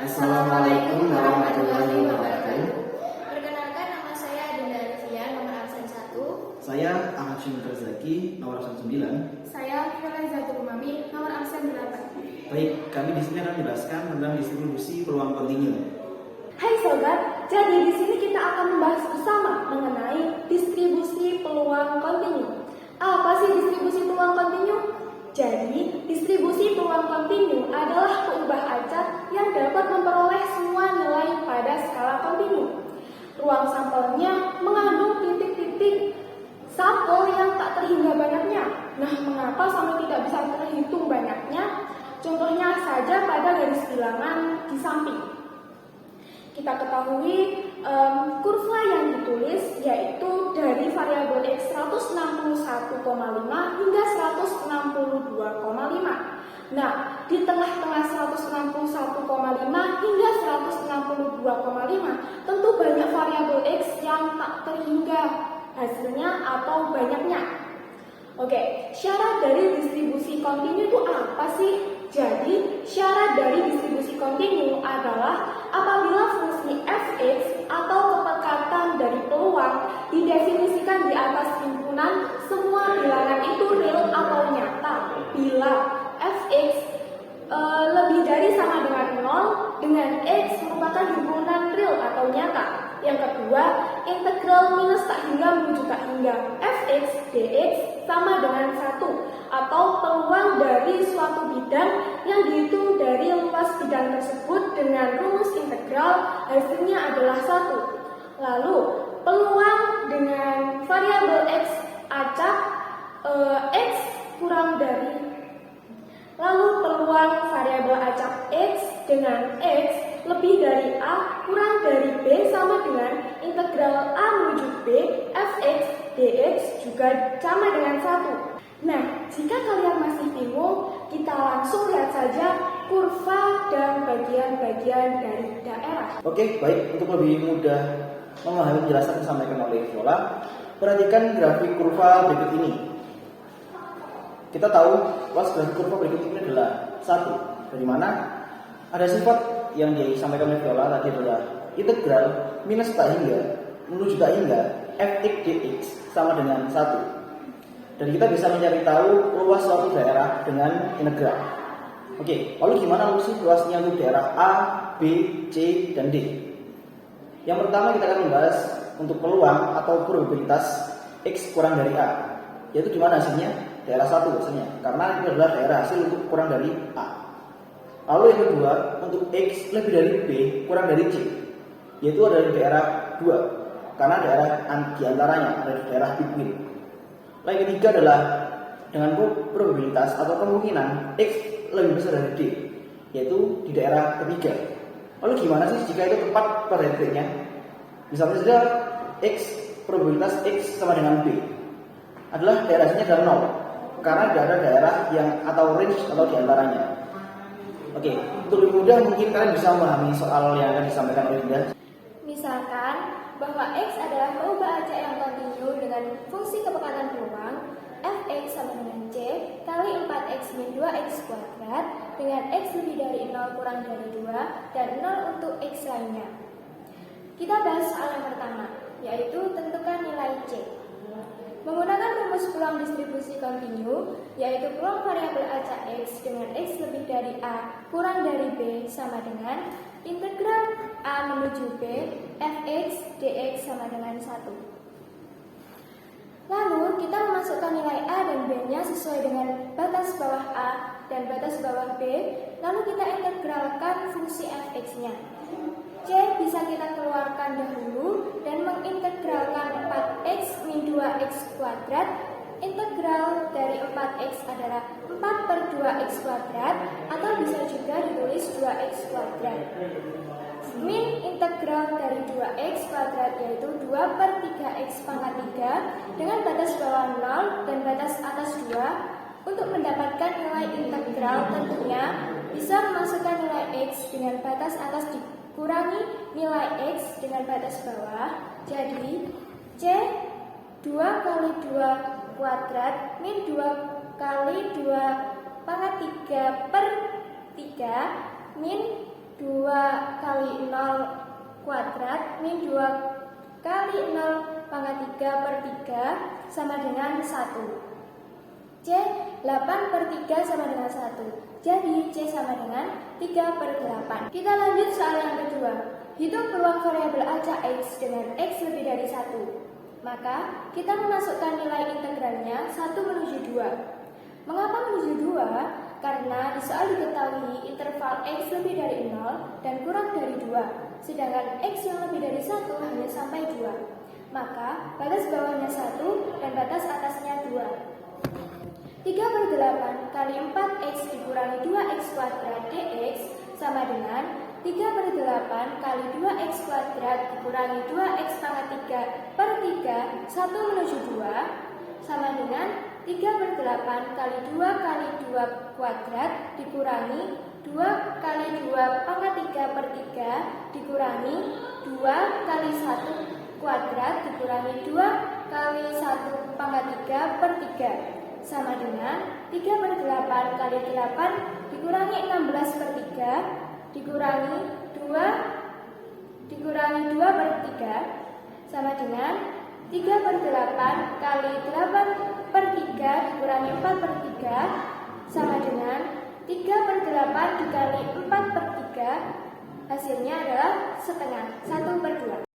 Assalamualaikum warahmatullahi wabarakatuh. Perkenalkan, nama saya Adinda Alivia, nomor absen 1. Saya Ahmad Syukur Zaki, nomor absen 9. Saya Firman Zatul Umami, nomor absen 8. Baik, kami di sini akan menjelaskan tentang distribusi peluang kontinu. Hai sobat, jadi di sini kita akan membahas bersama mengenai distribusi peluang kontinu. Apa sih distribusi peluang kontinu? Jadi, distribusi peluang kontinu adalah peubah acak yang dapat memperoleh semua nilai pada skala kontinu. Ruang sampelnya mengandung titik-titik sampel yang tak terhingga banyaknya. Nah, mengapa sampai tidak bisa terhitung banyaknya? Contohnya saja pada garis bilangan di samping. Kita ketahui kurva yang ditulis yaitu dari variabel X 161,5 hingga 162,5. Nah, di tengah-tengah 161,5 hingga 162,5 tentu banyak variabel X yang tak terhingga hasilnya atau banyaknya. Oke, syarat dari distribusi kontinu itu apa sih? Jadi, syarat dari distribusi kontinu adalah apabila fungsi fx atau kepekatan dari peluang didefinisikan di atas himpunan semua bilangan itu real atau nyata. Bila fx lebih dari sama dengan 0 dengan x merupakan himpunan real atau nyata. Yang kedua, integral minus tak hingga menuju tak hingga fx dx sama dengan 1 atau peluang dari suatu bidang yang dihitung dari luas bidang tersebut dengan rumus integral hasilnya adalah 1. Lalu peluang dengan variabel x acak x kurang dari x dengan x lebih dari a kurang dari b sama dengan integral a menuju b fx dx juga sama dengan 1. Nah, jika kalian masih bingung, kita langsung lihat saja kurva dan bagian-bagian dari daerah. Oke, baik. Untuk lebih mudah memahami penjelasan yang disampaikan oleh Viola, perhatikan grafik kurva berikut ini. Kita tahu luas grafik kurva berikut ini adalah 1, dari mana ada sifat yang disampaikan oleh Viola tadi adalah integral minus tak hingga menuju tak hingga fx dx sama dengan 1. Dan kita bisa mencari tahu luas suatu daerah dengan integral. Oke, lalu gimana sih luasnya untuk daerah A, B, C, dan D? Yang pertama kita akan membahas untuk peluang atau probabilitas X kurang dari A. Yaitu gimana hasilnya? Daerah 1 biasanya, karena itu adalah daerah hasil untuk kurang dari A. Lalu yang kedua, untuk X lebih dari B kurang dari C, yaitu ada di daerah 2, karena daerah diantaranya ada di daerah between. Lalu yang ketiga adalah dengan probabilitas atau kemungkinan X lebih besar dari D, yaitu di daerah ketiga. Lalu gimana sih jika itu tepat pada titiknya? Misalnya saja probabilitas X sama dengan B adalah daerahnya adalah 0, karena tidak ada daerah yang atau range atau diantaranya. Oke, untuk lebih mudah mungkin kalian bisa memahami soal yang akan disampaikan oleh Linda. Misalkan bahwa x adalah peubah acak yang kontinu dengan fungsi kepekatan peluang fx sama dengan c kali 4x min 2x kuadrat dengan x lebih dari 0 kurang dari 2 dan 0 untuk x lainnya. Kita bahas soal yang pertama, yaitu tentukan nilai c. Menggunakan rumus peluang distribusi kontinu, yaitu peluang variabel acak x dengan x lebih dari a kurang dari b sama dengan integral a menuju b fx dx sama dengan 1. Lalu kita memasukkan nilai a dan b-nya sesuai dengan batas bawah a dan batas bawah b. Lalu kita integralkan fungsi fx-nya. C bisa kita keluarkan dahulu dan mengintegralkan 4x min 2x kuadrat. Integral dari 4x adalah 4 per 2x kuadrat atau bisa juga ditulis 2x kuadrat. Min integral dari 2x kuadrat yaitu 2 per 3x pangkat 3 dengan batas bawah 0 dan batas atas 2. Untuk mendapatkan nilai integral tentunya bisa memasukkan nilai x dengan batas atas dikurangi nilai x dengan batas bawah. Jadi C 2 kali 2 kuadrat min 2 kali 2 pangkat 3 per 3 min 2 kali 0 kuadrat min 2 kali 0 pangkat 3 per 3 sama dengan 1. C, 8 per 3 sama dengan 1. Jadi C sama dengan 3 per 8. Kita lanjut soal yang kedua. Hitung peluang variabel acak X dengan X lebih dari 1. Maka kita memasukkan nilai integralnya 1 menuju 2. Mengapa menuju 2? Karena di soal diketahui interval X lebih dari 0 dan kurang dari 2. Sedangkan X yang lebih dari 1 hanya sampai 2. Maka batas bawahnya 1 dan batas atasnya 2. 3 per 8 kali 4x dikurangi 2x kuadrat dx sama dengan 3 per 8 kali 2x kuadrat dikurangi 2x pangkat 3 per 3 1 menuju 2 sama dengan 3 per 8 kali 2 kali 2 kuadrat dikurangi 2 kali 2 pangkat 3 per 3 dikurangi 2 kali 1 kuadrat dikurangi 2 kali 1 pangkat 3 per 3 sama dengan 3 per 8 kali 8 dikurangi 16 per 3 dikurangi 2 per 3 sama dengan 3 per 8 kali 8 per 3 dikurangi 4 per 3 sama dengan 3 per 8 dikali 4 per 3 hasilnya adalah setengah 1 per 2.